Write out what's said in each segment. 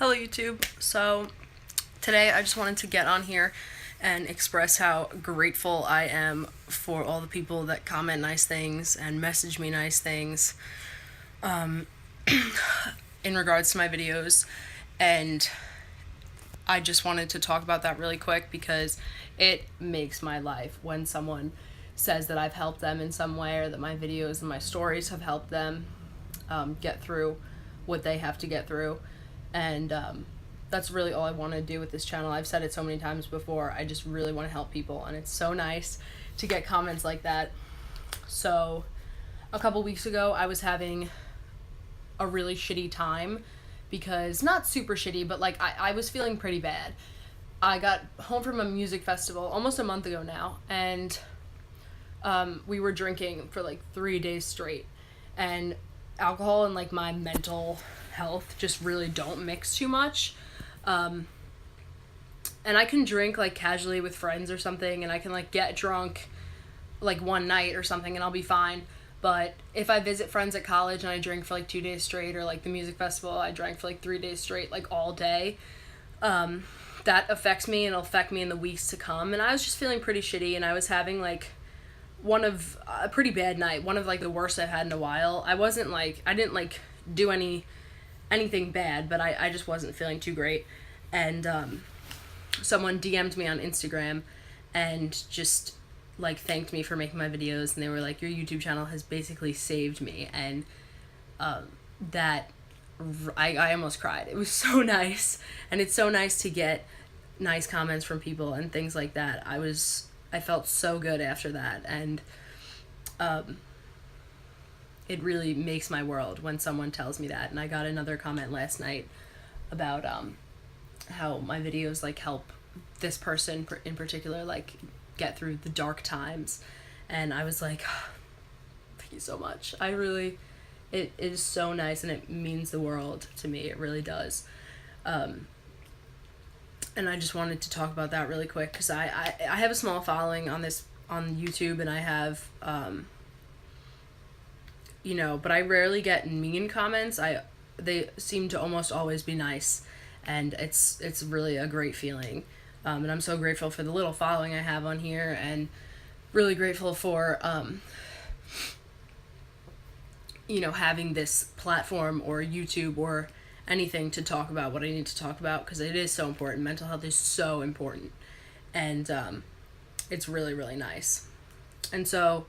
Hello YouTube. So today I just wanted to get on here and express how grateful I am for all the people that comment nice things and message me nice things in regards to my videos. And I just wanted to talk about that really quick because it makes my life when someone says that I've helped them in some way or that my videos and my stories have helped them get through what they have to get through. And that's really all I want to do with this channel. I've said it so many times before. I just really want to help people, and it's so nice to get comments like that. So a couple weeks ago, I was having a really shitty time because, not super shitty, but like I was feeling pretty bad. I got home from a music festival almost a month ago now, and we were drinking for like 3 days straight. And alcohol and like my mental health just really don't mix too much. And I can drink like casually with friends or something, and I can like get drunk like one night or something and I'll be fine. But if I visit friends at college and I drink for like 2 days straight, or like the music festival, I drank for like 3 days straight, like all day, that affects me and it'll affect me in the weeks to come. And I was just feeling pretty shitty, and I was having like a pretty bad night, one of like the worst I've had in a while. I didn't like do anything bad, but I just wasn't feeling too great. And someone DM'd me on Instagram and just like thanked me for making my videos, and they were like, your YouTube channel has basically saved me. And that I almost cried. It was so nice, and it's so nice to get nice comments from people and things like that. I felt so good after that, and it really makes my world when someone tells me that. And I got another comment last night about how my videos like help this person in particular like get through the dark times, and I was like, oh, thank you so much. It is so nice, and it means the world to me. It really does. And I just wanted to talk about that really quick because I have a small following on YouTube, and I have but I rarely get mean comments. They seem to almost always be nice, and it's really a great feeling. And I'm so grateful for the little following I have on here, and really grateful for having this platform or YouTube or anything to talk about what I need to talk about, because it is so important. Mental health is so important, and it's really, really nice. And so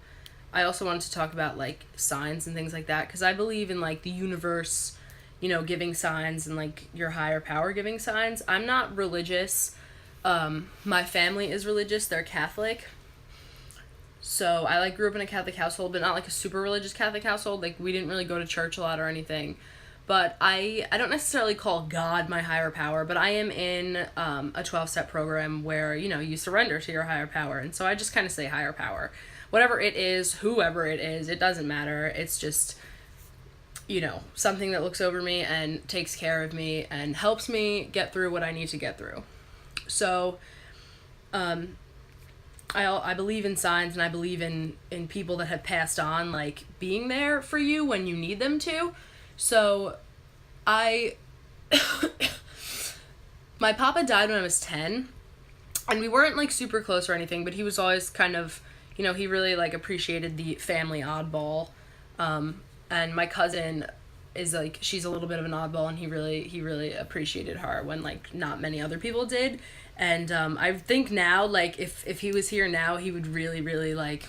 I also wanted to talk about like signs and things like that, because I believe in like the universe, giving signs, and like your higher power giving signs. I'm not religious. My family is religious. They're Catholic. So I like grew up in a Catholic household, but not like a super religious Catholic household. Like we didn't really go to church a lot or anything. But I don't necessarily call God my higher power, but I am in a 12-step program where, you surrender to your higher power. And so I just kind of say higher power. Whatever it is, whoever it is, it doesn't matter. It's just, something that looks over me and takes care of me and helps me get through what I need to get through. So I believe in signs, and I believe in people that have passed on, like being there for you when you need them to. So my papa died when I was 10, and we weren't like super close or anything, but he was always kind of, he really like appreciated the family oddball. And my cousin is like, she's a little bit of an oddball, and he really appreciated her when like not many other people did. And I think now, like if he was here now, he would really like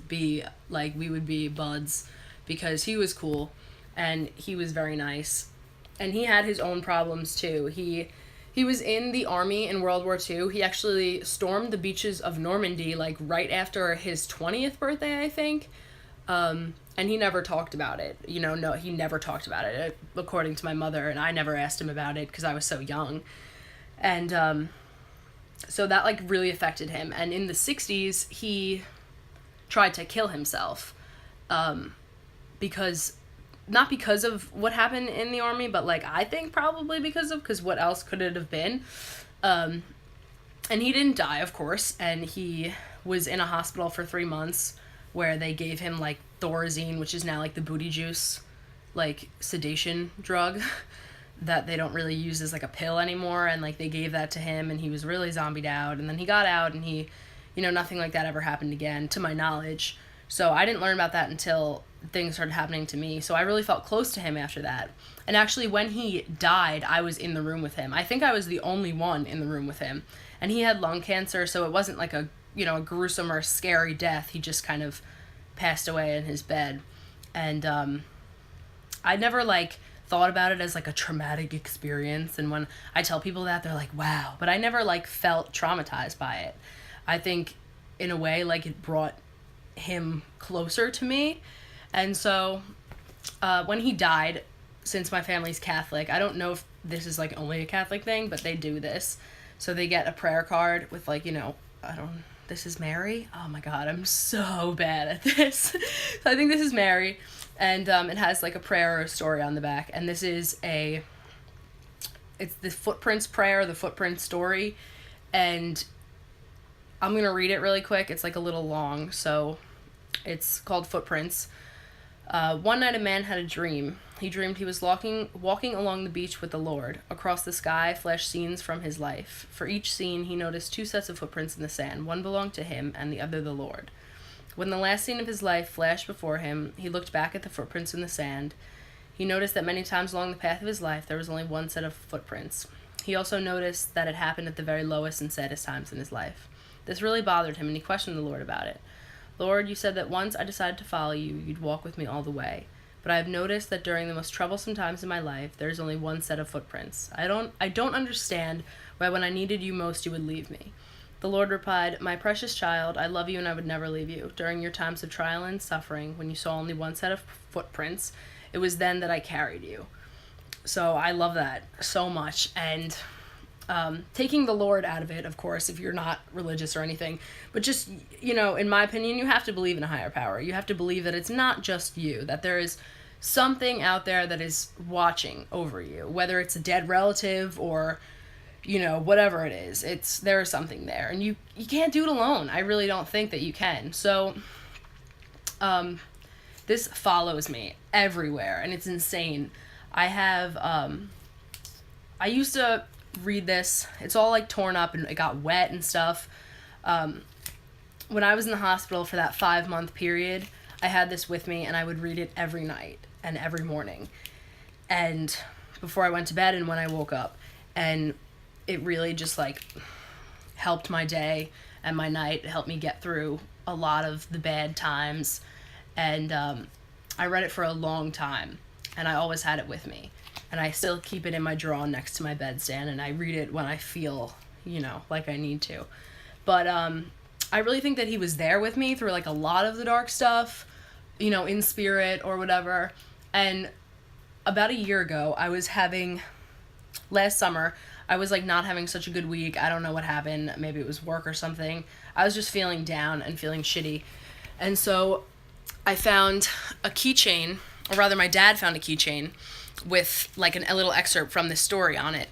be like, we would be buds, because he was cool and he was very nice, and he had his own problems too. He was in the army in World War II. He actually stormed the beaches of Normandy like right after his 20th birthday, I think. And he never talked about it. No, he never talked about it, according to my mother, and I never asked him about it because I was so young. And so that like really affected him. And in the 60s, he tried to kill himself, not because of what happened in the army, but like I think probably because what else could it have been? And he didn't die, of course, and he was in a hospital for 3 months where they gave him like Thorazine, which is now like the booty juice, like sedation drug that they don't really use as like a pill anymore, and like they gave that to him and he was really zombied out, and then he got out and he, nothing like that ever happened again to my knowledge. So I didn't learn about that until things started happening to me. So I really felt close to him after that. And actually, when he died, I was in the room with him. I think I was the only one in the room with him. And he had lung cancer, so it wasn't like a gruesome or scary death. He just kind of passed away in his bed. And I never like thought about it as like a traumatic experience. And when I tell people that, they're like, wow. But I never like felt traumatized by it. I think in a way, like, it brought him closer to me. And so when he died, since my family's Catholic, I don't know if this is like only a Catholic thing, but they do this. So they get a prayer card with like, this is Mary. Oh my God, I'm so bad at this. So I think this is Mary, and it has like a prayer or a story on the back. And this is it's the Footprints prayer, the Footprints story. And I'm going to read it really quick. It's like a little long, so it's called Footprints. One night a man had a dream. He dreamed he was walking along the beach with the Lord. Across the sky flashed scenes from his life. For each scene, he noticed 2 sets of footprints in the sand. One belonged to him, and the other the Lord. When the last scene of his life flashed before him, he looked back at the footprints in the sand. He noticed that many times along the path of his life, there was only one set of footprints. He also noticed that it happened at the very lowest and saddest times in his life. This really bothered him, and he questioned the Lord about it. Lord, you said that once I decided to follow you, you'd walk with me all the way. But I have noticed that during the most troublesome times in my life, there is only one set of footprints. I don't understand why when I needed you most, you would leave me. The Lord replied, my precious child, I love you and I would never leave you. During your times of trial and suffering, when you saw only one set of footprints, it was then that I carried you. So I love that so much. And taking the Lord out of it, of course, if you're not religious or anything, but just, in my opinion, you have to believe in a higher power. You have to believe that it's not just you, that there is something out there that is watching over you, whether it's a dead relative or, whatever it is, there is something there, and you can't do it alone. I really don't think that you can. So, this follows me everywhere, and it's insane. I used to read this. It's all like torn up and it got wet and stuff. When I was in the hospital for that 5-month period, I had this with me and I would read it every night and every morning, and before I went to bed and when I woke up, and it really just like helped my day and my night. It helped me get through a lot of the bad times, and I read it for a long time, and I always had it with me. And I still keep it in my drawer next to my bedstand, and I read it when I feel, like I need to. But I really think that he was there with me through, like, a lot of the dark stuff, in spirit or whatever. And about a year ago, last summer, I was, like, not having such a good week. I don't know what happened. Maybe it was work or something. I was just feeling down and feeling shitty. And so I found a keychain, or rather my dad found a keychain with like a little excerpt from this story on it,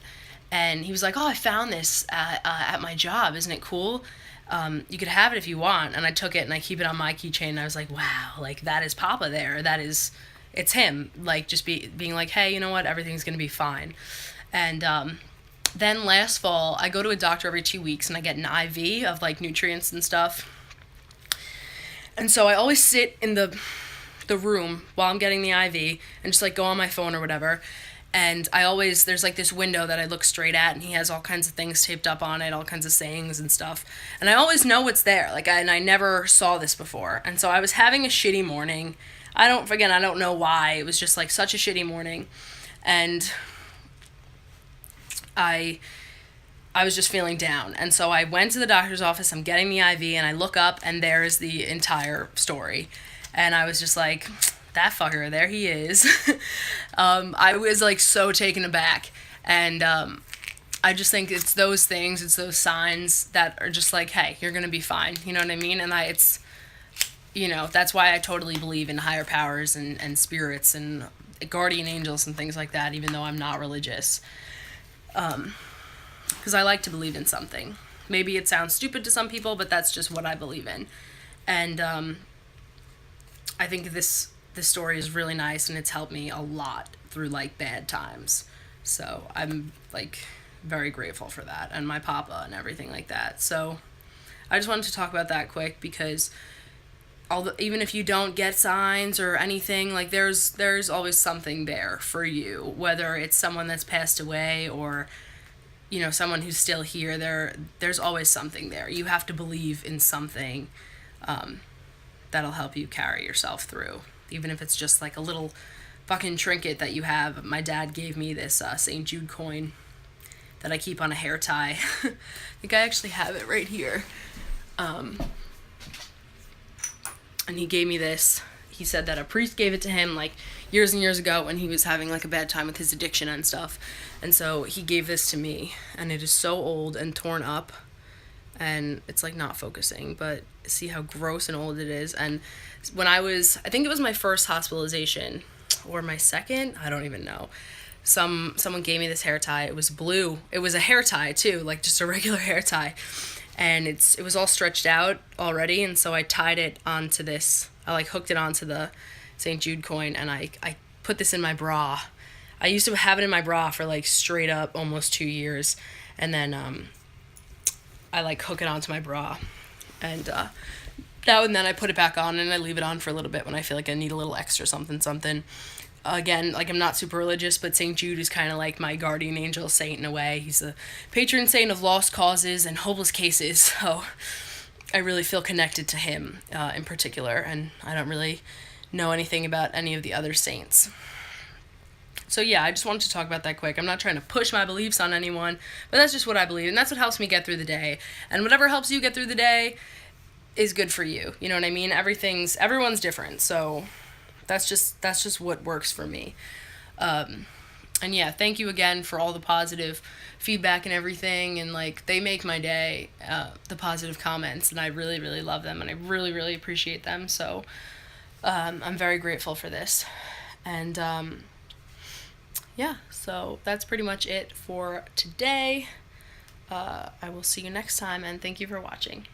and he was like, oh, I found this at my job, isn't it cool? You could have it if you want. And I took it and I keep it on my keychain, and I was like, wow, like that is Papa there, it's him, like just being like, hey, you know what, everything's gonna be fine. And then last fall I go to a doctor every 2 weeks and I get an IV of like nutrients and stuff, and so I always sit in the room while I'm getting the IV and just like go on my phone or whatever. And there's like this window that I look straight at, and he has all kinds of things taped up on it, all kinds of sayings and stuff. And I always know what's there. And I never saw this before. And so I was having a shitty morning. I don't know why. It was just like such a shitty morning. And I was just feeling down. And so I went to the doctor's office, I'm getting the IV, and I look up and there's the entire story. And I was just like, that fucker, there he is. I was like so taken aback. And I just think it's those things, it's those signs that are just like, hey, you're going to be fine. You know what I mean? And that's why I totally believe in higher powers and spirits and guardian angels and things like that, even though I'm not religious. Because I like to believe in something. Maybe it sounds stupid to some people, but that's just what I believe in. And I think this story is really nice, and it's helped me a lot through like bad times. So I'm like very grateful for that, and my papa and everything like that. So I just wanted to talk about that quick because even if you don't get signs or anything, like there's always something there for you, whether it's someone that's passed away or someone who's still here. There's always something there. You have to believe in something that'll help you carry yourself through, even if it's just like a little fucking trinket that you have. My dad gave me this St. Jude coin that I keep on a hair tie. I think I actually have it right here. And he gave me this. He said that a priest gave it to him like years and years ago when he was having like a bad time with his addiction and stuff. And so he gave this to me, and it is so old and torn up, and it's like not focusing, but see how gross and old it is. And when I think it was my first hospitalization or my second, I don't even know. Someone gave me this hair tie. It was blue. It was a hair tie too, like just a regular hair tie. And it was all stretched out already, and so I tied it onto this. I like hooked it onto the St. Jude coin, and I put this in my bra. I used to have it in my bra for like straight up almost 2 years, and then I like hook it onto my bra, and now and then I put it back on, and I leave it on for a little bit when I feel like I need a little extra something. Again, like I'm not super religious, but St. Jude is kind of like my guardian angel saint in a way. He's the patron saint of lost causes and hopeless cases, so I really feel connected to him in particular, and I don't really know anything about any of the other saints. So yeah, I just wanted to talk about that quick. I'm not trying to push my beliefs on anyone, but that's just what I believe, and that's what helps me get through the day. And whatever helps you get through the day is good for you. You know what I mean? Everyone's different, so that's just what works for me. And yeah, thank you again for all the positive feedback and everything, and like they make my day, the positive comments, and I really, really love them, and I really, really appreciate them. So I'm very grateful for this. And yeah, so that's pretty much it for today. I will see you next time, and thank you for watching.